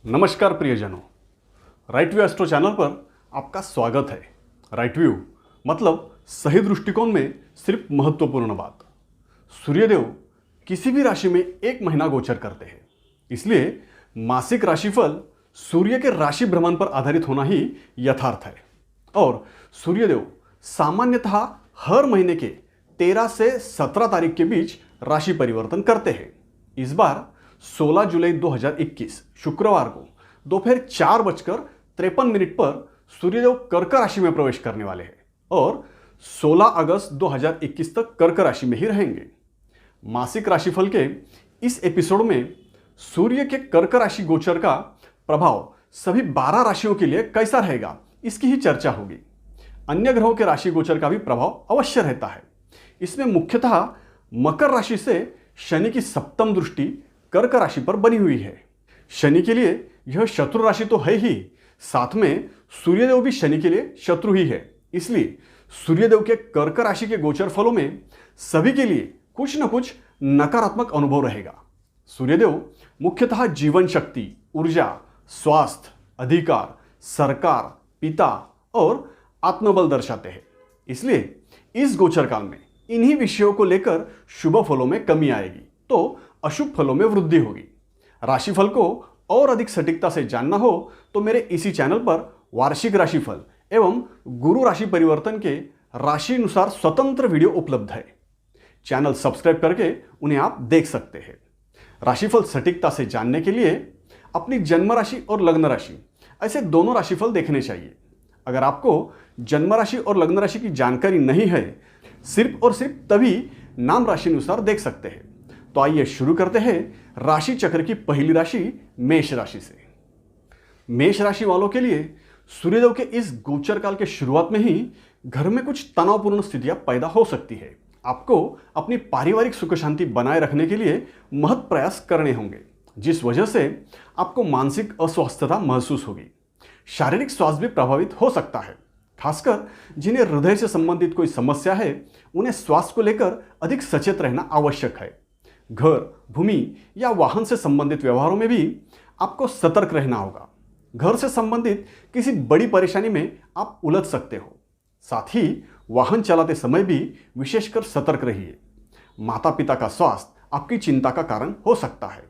नमस्कार प्रियजनों, right view astro channel पर आपका स्वागत है। राइट व्यू मतलब सही दृष्टिकोण में सिर्फ महत्वपूर्ण बात। सूर्यदेव किसी भी राशि में एक महीना गोचर करते हैं, इसलिए मासिक राशिफल सूर्य के राशि भ्रमण पर आधारित होना ही यथार्थ है। और सूर्यदेव सामान्यतः हर महीने के 13 से 17 तारीख के बीच राशि परिवर्तन करते हैं। इस बार 16 जुलाई 2021 शुक्रवार को दोपहर 4:53 पर सूर्यदेव कर्क राशि में प्रवेश करने वाले हैं और 16 अगस्त 2021 तक कर्क राशि में ही रहेंगे। मासिक राशिफल के इस एपिसोड में सूर्य के कर्क राशि गोचर का प्रभाव सभी 12 राशियों के लिए कैसा रहेगा, इसकी ही चर्चा होगी। अन्य ग्रहों के राशि गोचर का भी प्रभाव अवश्य रहता है। इसमें मुख्यतः मकर राशि से शनि की सप्तम दृष्टि कर्क राशि पर बनी हुई है। शनि के लिए यह शत्रु राशि तो है ही, साथ में सूर्यदेव भी शनि के लिए शत्रु ही है। इसलिए सूर्यदेव के कर्क राशि के गोचर फलों में सभी के लिए कुछ न कुछ नकारात्मक अनुभव रहेगा। सूर्यदेव मुख्यतः जीवन शक्ति, ऊर्जा, स्वास्थ्य, अधिकार, सरकार, पिता और आत्मबल दर्शाते हैं। इसलिए इस गोचर काल में इन्हीं विषयों को लेकर शुभ फलों में कमी आएगी तो अशुभ फलों में वृद्धि होगी। राशिफल को और अधिक सटीकता से जानना हो तो मेरे इसी चैनल पर वार्षिक राशिफल एवं गुरु राशि परिवर्तन के राशि अनुसार स्वतंत्र वीडियो उपलब्ध है। चैनल सब्सक्राइब करके उन्हें आप देख सकते हैं। राशिफल सटीकता से जानने के लिए अपनी जन्म राशि और लग्न राशि ऐसे दोनों राशिफल देखने चाहिए। अगर आपको जन्म राशि और लग्न राशि की जानकारी नहीं है, सिर्फ और सिर्फ तभी नाम राशि अनुसार देख सकते हैं। तो आइए शुरू करते हैं राशि चक्र की पहली राशि मेष राशि से। मेष राशि वालों के लिए सूर्यदेव के इस गोचर काल के शुरुआत में ही घर में कुछ तनावपूर्ण स्थितियां पैदा हो सकती है। आपको अपनी पारिवारिक सुख शांति बनाए रखने के लिए महत् प्रयास करने होंगे, जिस वजह से आपको मानसिक अस्वस्थता महसूस होगी। शारीरिक स्वास्थ्य भी प्रभावित हो सकता है। खासकर जिन्हें हृदय से संबंधित कोई समस्या है, उन्हें स्वास्थ्य को लेकर अधिक सचेत रहना आवश्यक है। घर, भूमि या वाहन से संबंधित व्यवहारों में भी आपको सतर्क रहना होगा। घर से संबंधित किसी बड़ी परेशानी में आप उलझ सकते हो। साथ ही वाहन चलाते समय भी विशेषकर सतर्क रहिए। माता पिता का स्वास्थ्य आपकी चिंता का कारण हो सकता है।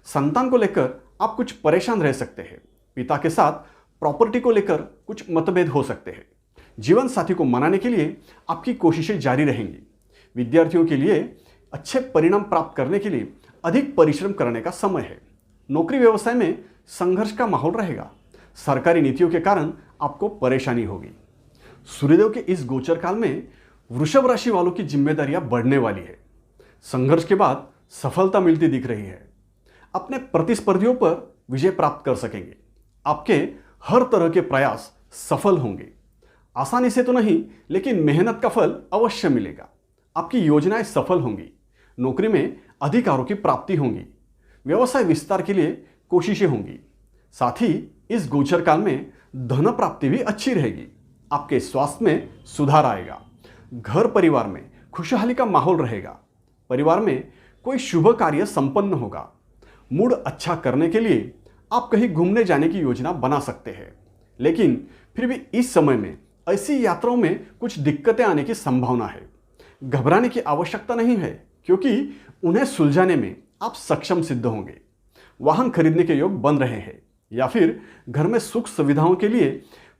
संतान को लेकर आप कुछ परेशान रह सकते हैं। पिता के साथ प्रॉपर्टी को लेकर कुछ मतभेद हो सकते हैं। जीवन साथी को मनाने के लिए आपकी कोशिशें जारी रहेंगी। विद्यार्थियों के लिए अच्छे परिणाम प्राप्त करने के लिए अधिक परिश्रम करने का समय है। नौकरी व्यवसाय में संघर्ष का माहौल रहेगा। सरकारी नीतियों के कारण आपको परेशानी होगी। सूर्यदेव के इस गोचर काल में वृषभ राशि वालों की जिम्मेदारियां बढ़ने वाली है। संघर्ष के बाद सफलता मिलती दिख रही है। अपने प्रतिस्पर्धियों पर विजय प्राप्त कर सकेंगे। आपके हर तरह के प्रयास सफल होंगे। आसानी से तो नहीं, लेकिन मेहनत का फल अवश्य मिलेगा। आपकी योजनाएं सफल होंगी। नौकरी में अधिकारों की प्राप्ति होगी। व्यवसाय विस्तार के लिए कोशिशें होंगी। साथ ही इस गोचर काल में धन प्राप्ति भी अच्छी रहेगी। आपके स्वास्थ्य में सुधार आएगा। घर परिवार में खुशहाली का माहौल रहेगा। परिवार में कोई शुभ कार्य संपन्न होगा। मूड अच्छा करने के लिए आप कहीं घूमने जाने की योजना बना सकते हैं, लेकिन फिर भी इस समय में ऐसी यात्राओं में कुछ दिक्कतें आने की संभावना है। घबराने की आवश्यकता नहीं है, क्योंकि उन्हें सुलझाने में आप सक्षम सिद्ध होंगे। वाहन खरीदने के योग बन रहे हैं या फिर घर में सुख सुविधाओं के लिए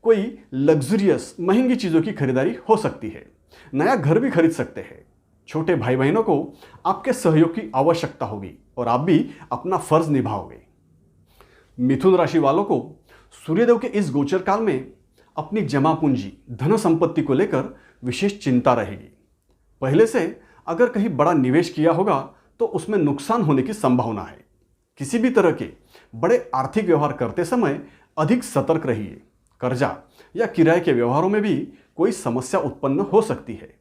कोई लग्जरियस महंगी चीज़ों की खरीदारी हो सकती है। नया घर भी खरीद सकते हैं। छोटे भाई बहनों को आपके सहयोग की आवश्यकता होगी और आप भी अपना फर्ज निभाओगे। मिथुन राशि वालों को सूर्यदेव के इस गोचर काल में अपनी जमा पूंजी, धन संपत्ति को लेकर विशेष चिंता रहेगी। पहले से अगर कहीं बड़ा निवेश किया होगा तो उसमें नुकसान होने की संभावना है। किसी भी तरह के बड़े आर्थिक व्यवहार करते समय अधिक सतर्क रहिए। कर्जा या किराए के व्यवहारों में भी कोई समस्या उत्पन्न हो सकती है।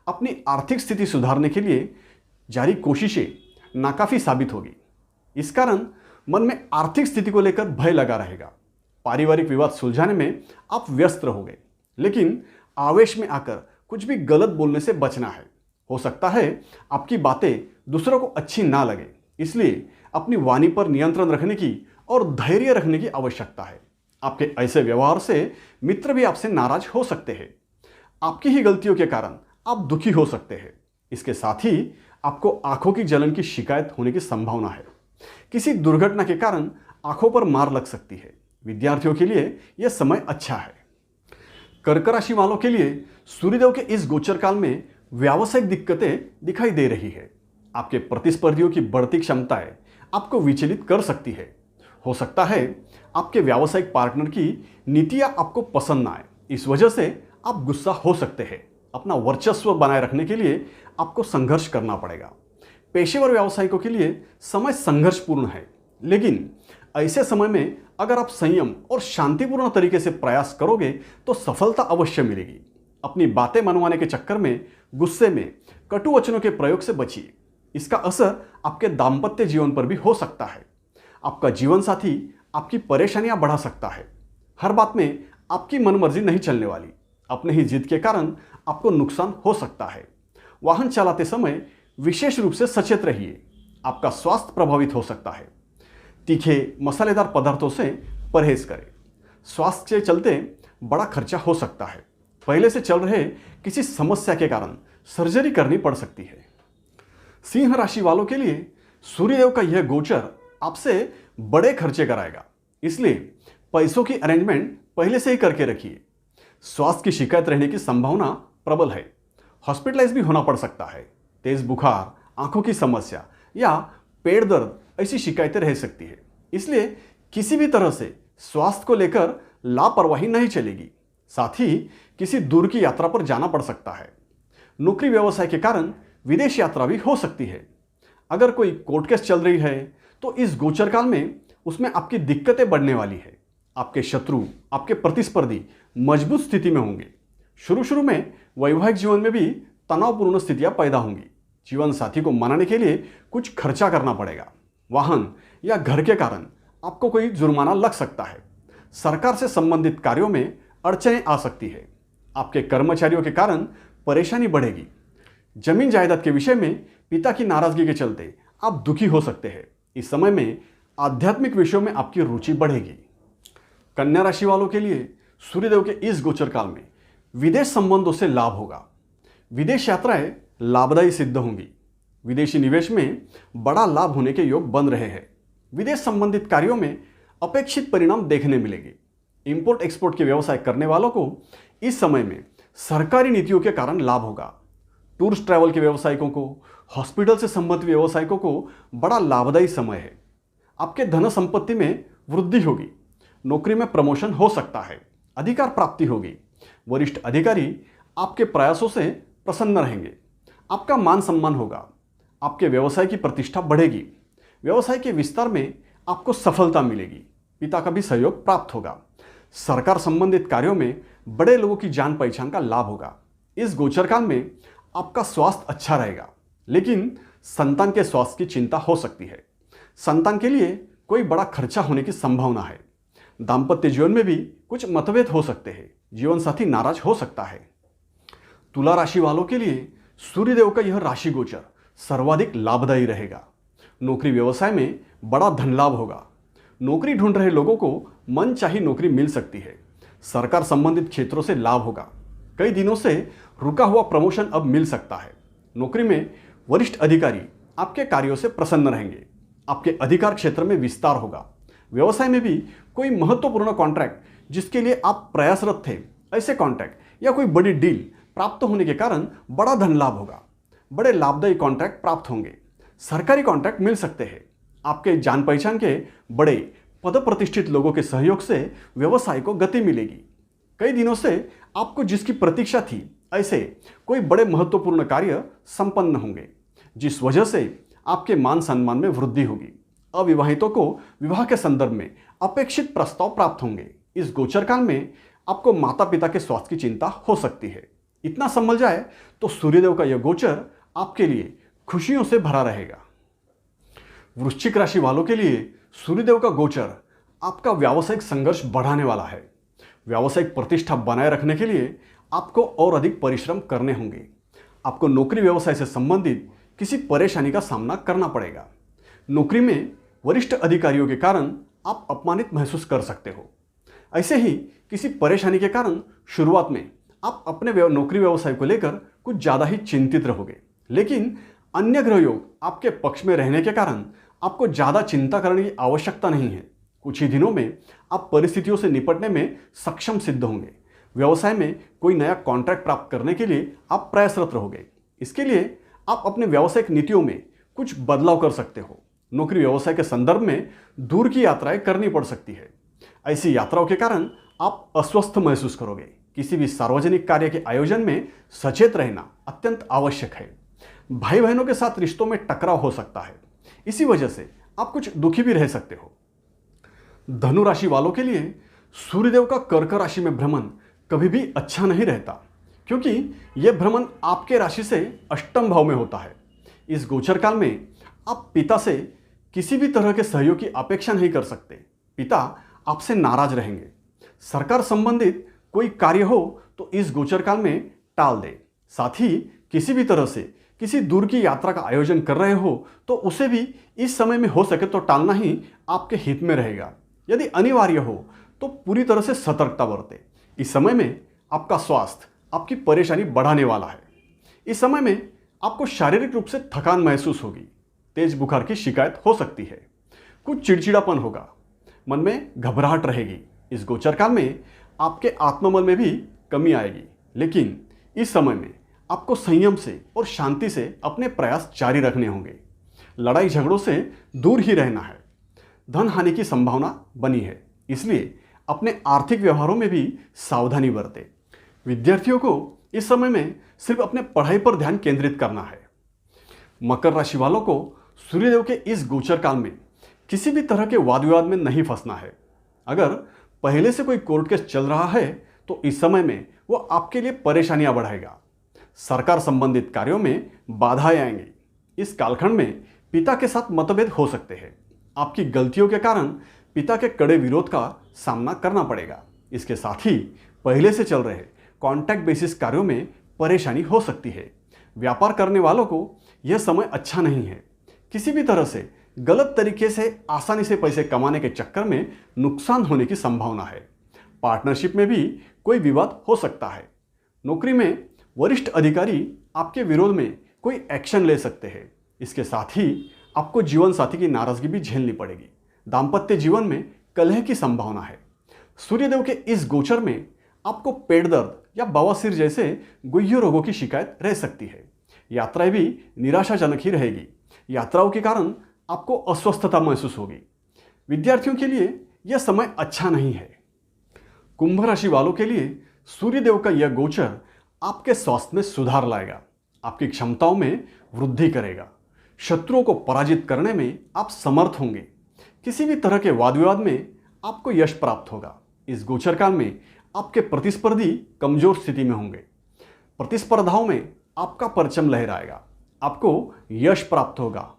अपनी आर्थिक स्थिति सुधारने के लिए जारी कोशिशें नाकाफी साबित होगी। इस कारण मन में आर्थिक स्थिति को लेकर भय लगा रहेगा। पारिवारिक विवाद सुलझाने में आप व्यस्त रहोगे, लेकिन आवेश में आकर कुछ भी गलत बोलने से बचना है। हो सकता है आपकी बातें दूसरों को अच्छी ना लगे, इसलिए अपनी वाणी पर नियंत्रण रखने की और धैर्य रखने की आवश्यकता है। आपके ऐसे व्यवहार से मित्र भी आपसे नाराज हो सकते हैं। आपकी ही गलतियों के कारण आप दुखी हो सकते हैं। इसके साथ ही आपको आंखों की जलन की शिकायत होने की संभावना है। किसी दुर्घटना के कारण आंखों पर मार लग सकती है। विद्यार्थियों के लिए यह समय अच्छा है। कर्क राशि वालों के लिए सूर्यदेव के इस गोचर काल में व्यावसायिक दिक्कतें दिखाई दे रही है। आपके प्रतिस्पर्धियों की बढ़ती क्षमताएं आपको विचलित कर सकती है। हो सकता है आपके व्यावसायिक पार्टनर की नीतियां आपको पसंद ना आए, इस वजह से आप गुस्सा हो सकते हैं। अपना वर्चस्व बनाए रखने के लिए आपको संघर्ष करना पड़ेगा। पेशेवर व्यावसायिकों के लिए समय संघर्षपूर्ण है, लेकिन ऐसे समय में अगर आप संयम और शांतिपूर्ण तरीके से प्रयास करोगे तो सफलता अवश्य मिलेगी। अपनी बातें मनवाने के चक्कर में गुस्से में कटु वचनों के प्रयोग से बचिए। इसका असर आपके दाम्पत्य जीवन पर भी हो सकता है। आपका जीवन साथी आपकी परेशानियां बढ़ा सकता है। हर बात में आपकी मनमर्जी नहीं चलने वाली। अपने ही जिद के कारण आपको नुकसान हो सकता है। वाहन चलाते समय विशेष रूप से सचेत रहिए। आपका स्वास्थ्य प्रभावित हो सकता है। तीखे मसालेदार पदार्थों से परहेज करें। स्वास्थ्य के चलते बड़ा खर्चा हो सकता है। पहले से चल रहे किसी समस्या के कारण सर्जरी करनी पड़ सकती है। सिंह राशि वालों के लिए सूर्यदेव का यह गोचर आपसे बड़े खर्चे कराएगा, इसलिए पैसों की अरेंजमेंट पहले से ही करके रखिए। स्वास्थ्य की शिकायत रहने की संभावना प्रबल है। हॉस्पिटलाइज भी होना पड़ सकता है। तेज बुखार, आंखों की समस्या या पेट दर्द ऐसी शिकायतें रह सकती है। इसलिए किसी भी तरह से स्वास्थ्य को लेकर लापरवाही नहीं चलेगी। साथ ही किसी दूर की यात्रा पर जाना पड़ सकता है। नौकरी व्यवसाय के कारण विदेश यात्रा भी हो सकती है। अगर कोई कोर्ट केस चल रही है तो इस गोचर काल में उसमें आपकी दिक्कतें बढ़ने वाली है। आपके शत्रु, आपके प्रतिस्पर्धी मजबूत स्थिति में होंगे। शुरू में वैवाहिक जीवन में भी तनावपूर्ण स्थितियां पैदा होंगी। जीवन साथी को मनाने के लिए कुछ खर्चा करना पड़ेगा। वाहन या घर के कारण आपको कोई जुर्माना लग सकता है। सरकार से संबंधित कार्यों में अड़चनें आ सकती है। आपके कर्मचारियों के कारण परेशानी बढ़ेगी। जमीन जायदाद के विषय में पिता की नाराजगी के चलते आप दुखी हो सकते हैं। इस समय में आध्यात्मिक विषयों में आपकी रुचि बढ़ेगी। कन्या राशि वालों के लिए सूर्यदेव के इस गोचर काल में विदेश संबंधों से लाभ होगा। विदेश यात्राएं लाभदायी सिद्ध होंगी। विदेशी निवेश में बड़ा लाभ होने के योग बन रहे हैं। विदेश संबंधित कार्यों में अपेक्षित परिणाम देखने मिलेंगे। इंपोर्ट एक्सपोर्ट के व्यवसाय करने वालों को इस समय में सरकारी नीतियों के कारण लाभ होगा। टूर्स ट्रैवल के व्यवसायिकों को, हॉस्पिटल से संबंधित व्यवसायिकों को बड़ा लाभदायी समय है। आपके धन संपत्ति में वृद्धि होगी। नौकरी में प्रमोशन हो सकता है। अधिकार प्राप्ति होगी। वरिष्ठ अधिकारी आपके प्रयासों से प्रसन्न रहेंगे। आपका मान सम्मान होगा। आपके व्यवसाय की प्रतिष्ठा बढ़ेगी। व्यवसाय के विस्तार में आपको सफलता मिलेगी। पिता का भी सहयोग प्राप्त होगा। सरकार संबंधित कार्यों में बड़े लोगों की जान पहचान का लाभ होगा। इस गोचर काल में आपका स्वास्थ्य अच्छा रहेगा, लेकिन संतान के स्वास्थ्य की चिंता हो सकती है। संतान के लिए कोई बड़ा खर्चा होने की संभावना है। दाम्पत्य जीवन में भी कुछ मतभेद हो सकते हैं। जीवन साथी नाराज हो सकता है। तुला राशि वालों के लिए सूर्यदेव का यह राशि गोचर सर्वाधिक लाभदायी रहेगा। नौकरी व्यवसाय में बड़ा धन लाभ होगा। नौकरी ढूंढ रहे लोगों को मनचाही नौकरी मिल सकती है। सरकार संबंधित क्षेत्रों से लाभ होगा। कई दिनों से रुका हुआ प्रमोशन अब मिल सकता है। नौकरी में वरिष्ठ अधिकारी आपके कार्यों से प्रसन्न रहेंगे। आपके अधिकार क्षेत्र में विस्तार होगा। व्यवसाय में भी कोई महत्वपूर्ण कॉन्ट्रैक्ट जिसके लिए आप प्रयासरत थे, ऐसे कॉन्ट्रैक्ट या कोई बड़ी डील प्राप्त होने के कारण बड़ा धन लाभ होगा। बड़े लाभदायी कॉन्ट्रैक्ट प्राप्त होंगे। सरकारी कॉन्ट्रैक्ट मिल सकते हैं। आपके जान पहचान के बड़े पद प्रतिष्ठित लोगों के सहयोग से व्यवसाय को गति मिलेगी। कई दिनों से आपको जिसकी प्रतीक्षा थी, ऐसे कोई बड़े महत्वपूर्ण कार्य संपन्न होंगे, जिस वजह से आपके मान सम्मान में वृद्धि होगी। अविवाहितों को विवाह के संदर्भ में अपेक्षित प्रस्ताव प्राप्त होंगे। इस गोचर काल में आपको माता पिता के स्वास्थ्य की चिंता हो सकती है। इतना समझ जाए तो सूर्यदेव का यह गोचर आपके लिए खुशियों से भरा रहेगा। वृश्चिक राशि वालों के लिए सूर्यदेव का गोचर आपका व्यावसायिक संघर्ष बढ़ाने वाला है। व्यावसायिक प्रतिष्ठा बनाए रखने के लिए आपको और अधिक परिश्रम करने होंगे। आपको नौकरी व्यवसाय से संबंधित किसी परेशानी का सामना करना पड़ेगा। नौकरी में वरिष्ठ अधिकारियों के कारण आप अपमानित महसूस कर सकते हो। ऐसे ही किसी परेशानी के कारण शुरुआत में आप अपने नौकरी व्यवसाय को लेकर कुछ ज़्यादा ही चिंतित रहोगे, लेकिन अन्य ग्रह योग आपके पक्ष में रहने के कारण आपको ज़्यादा चिंता करने की आवश्यकता नहीं है। कुछ ही दिनों में आप परिस्थितियों से निपटने में सक्षम सिद्ध होंगे। व्यवसाय में कोई नया कॉन्ट्रैक्ट प्राप्त करने के लिए आप प्रयासरत रहोगे। इसके लिए आप अपने व्यावसायिक नीतियों में कुछ बदलाव कर सकते हो। नौकरी व्यवसाय के संदर्भ में दूर की यात्राएं करनी पड़ सकती है। ऐसी यात्राओं के कारण आप अस्वस्थ महसूस करोगे। किसी भी सार्वजनिक कार्य के आयोजन में सचेत रहना अत्यंत आवश्यक है। भाई बहनों के साथ रिश्तों में टकराव हो सकता है, इसी वजह से आप कुछ दुखी भी रह सकते हो। धनु राशि वालों के लिए सूर्यदेव का कर्क राशि में भ्रमण कभी भी अच्छा नहीं रहता, क्योंकि यह भ्रमण आपके राशि से अष्टम भाव में होता है। इस गोचर काल में आप पिता से किसी भी तरह के सहयोग की अपेक्षा नहीं कर सकते। पिता आपसे नाराज रहेंगे। सरकार संबंधित कोई कार्य हो तो इस गोचर काल में टाल दे। साथ ही किसी भी तरह से किसी दूर की यात्रा का आयोजन कर रहे हो तो उसे भी इस समय में हो सके तो टालना ही आपके हित में रहेगा। यदि अनिवार्य हो तो पूरी तरह से सतर्कता बरतें। इस समय में आपका स्वास्थ्य आपकी परेशानी बढ़ाने वाला है। इस समय में आपको शारीरिक रूप से थकान महसूस होगी। तेज बुखार की शिकायत हो सकती है। कुछ चिड़चिड़ापन होगा। मन में घबराहट रहेगी। इस गोचर काल में आपके आत्मबल में भी कमी आएगी, लेकिन इस समय में आपको संयम से और शांति से अपने प्रयास जारी रखने होंगे। लड़ाई झगड़ों से दूर ही रहना है। धन हानि की संभावना बनी है, इसलिए अपने आर्थिक व्यवहारों में भी सावधानी बरतें। विद्यार्थियों को इस समय में सिर्फ अपने पढ़ाई पर ध्यान केंद्रित करना है। मकर राशि वालों को सूर्यदेव के इस गोचर काल में किसी भी तरह के वाद विवाद में नहीं फंसना है। अगर पहले से कोई कोर्ट केस चल रहा है तो इस समय में वो आपके लिए परेशानियां बढ़ाएगा। सरकार संबंधित कार्यों में बाधाएं आएंगी। इस कालखंड में पिता के साथ मतभेद हो सकते हैं। आपकी गलतियों के कारण पिता के कड़े विरोध का सामना करना पड़ेगा। इसके साथ ही पहले से चल रहे कॉन्ट्रैक्ट बेसिस कार्यों में परेशानी हो सकती है। व्यापार करने वालों को यह समय अच्छा नहीं है। किसी भी तरह से गलत तरीके से आसानी से पैसे कमाने के चक्कर में नुकसान होने की संभावना है। पार्टनरशिप में भी कोई विवाद हो सकता है। नौकरी में वरिष्ठ अधिकारी आपके विरोध में कोई एक्शन ले सकते हैं। इसके साथ ही आपको जीवन साथी की नाराजगी भी झेलनी पड़ेगी। दाम्पत्य जीवन में कलह की संभावना है। सूर्यदेव के इस गोचर में आपको पेट दर्द या बवासीर जैसे गुह्य रोगों की शिकायत रह सकती है। यात्राएं भी निराशाजनक ही रहेगी। यात्राओं के कारण आपको अस्वस्थता महसूस होगी। विद्यार्थियों के लिए यह समय अच्छा नहीं है। कुंभ राशि वालों के लिए सूर्यदेव का यह गोचर आपके स्वास्थ्य में सुधार लाएगा, आपकी क्षमताओं में वृद्धि करेगा। शत्रुओं को पराजित करने में आप समर्थ होंगे। किसी भी तरह के वाद विवाद में आपको यश प्राप्त होगा। इस गोचर काल में आपके प्रतिस्पर्धी कमजोर स्थिति में होंगे। प्रतिस्पर्धाओं में आपका परचम लहराएगा। आपको यश प्राप्त होगा।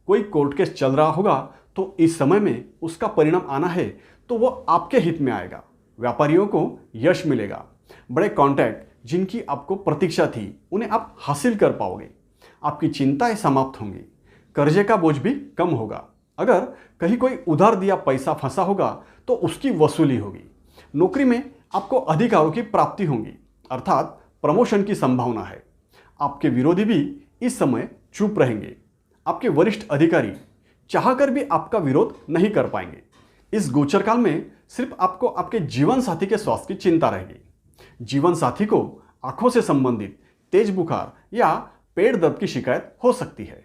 कोई कोर्ट केस चल रहा होगा तो इस समय में उसका परिणाम आना है तो वह आपके हित में आएगा। व्यापारियों को यश मिलेगा। बड़े कॉन्ट्रैक्ट जिनकी आपको प्रतीक्षा थी उन्हें आप हासिल कर पाओगे। आपकी चिंताएं समाप्त होंगी। कर्जे का बोझ भी कम होगा। अगर कहीं कोई उधार दिया पैसा फंसा होगा तो उसकी वसूली होगी। नौकरी में आपको अधिकारों की प्राप्ति होगी, अर्थात प्रमोशन की संभावना है। आपके विरोधी भी इस समय चुप रहेंगे। आपके वरिष्ठ अधिकारी चाहकर भी आपका विरोध नहीं कर पाएंगे। इस गोचर काल में सिर्फ आपको आपके जीवन साथी के स्वास्थ्य की चिंता रहेगी। जीवन साथी को आंखों से संबंधित तेज बुखार या पेट दर्द की शिकायत हो सकती है।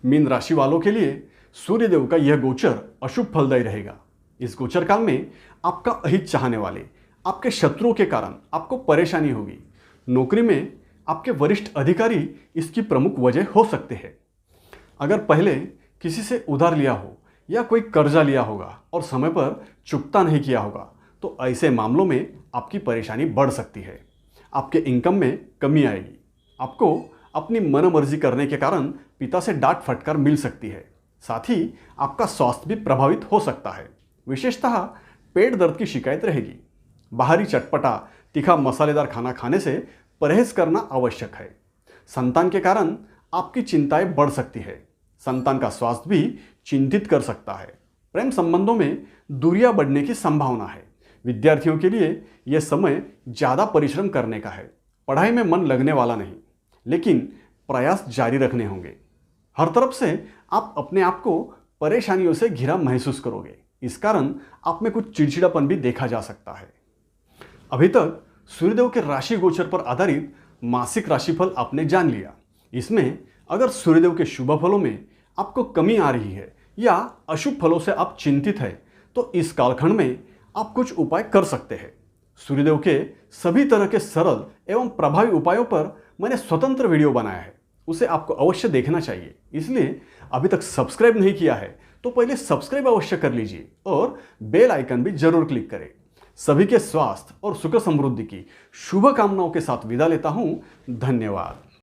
मीन राशि वालों के लिए सूर्यदेव का यह गोचर अशुभ फलदायी रहेगा। इस गोचर काल में आपका अहित चाहने वाले आपके शत्रुओं के कारण आपको परेशानी होगी। नौकरी में आपके वरिष्ठ अधिकारी इसकी प्रमुख वजह हो सकते हैं। अगर पहले किसी से उधार लिया हो या कोई कर्जा लिया होगा और समय पर चुकता नहीं किया होगा तो ऐसे मामलों में आपकी परेशानी बढ़ सकती है। आपके इनकम में कमी आएगी। आपको अपनी मनमर्जी करने के कारण पिता से डांट फटकार मिल सकती है। साथ ही आपका स्वास्थ्य भी प्रभावित हो सकता है। विशेषतः पेट दर्द की शिकायत रहेगी। बाहरी चटपटा तीखा मसालेदार खाना खाने से परहेज करना आवश्यक है। संतान के कारण आपकी चिंताएं बढ़ सकती है। संतान का स्वास्थ्य भी चिंतित कर सकता है। प्रेम संबंधों में दूरियां बढ़ने की संभावना है। विद्यार्थियों के लिए यह समय ज़्यादा परिश्रम करने का है। पढ़ाई में मन लगने वाला नहीं, लेकिन प्रयास जारी रखने होंगे। हर तरफ से आप अपने आप को परेशानियों से घिरा महसूस करोगे। इस कारण आप में कुछ चिड़चिड़ापन भी देखा जा सकता है। अभी तक सूर्यदेव के राशि गोचर पर आधारित मासिक राशिफल आपने जान लिया। इसमें अगर सूर्यदेव के शुभ फलों में आपको कमी आ रही है या अशुभ फलों से आप चिंतित हैं, तो इस कालखंड में आप कुछ उपाय कर सकते हैं। सूर्यदेव के सभी तरह के सरल एवं प्रभावी उपायों पर मैंने स्वतंत्र वीडियो बनाया है, उसे आपको अवश्य देखना चाहिए। इसलिए अभी तक सब्सक्राइब नहीं किया है तो पहले सब्सक्राइब अवश्य कर लीजिए और बेल आइकन भी जरूर क्लिक करें। सभी के स्वास्थ्य और सुख समृद्धि की शुभकामनाओं के साथ विदा लेता हूं। धन्यवाद।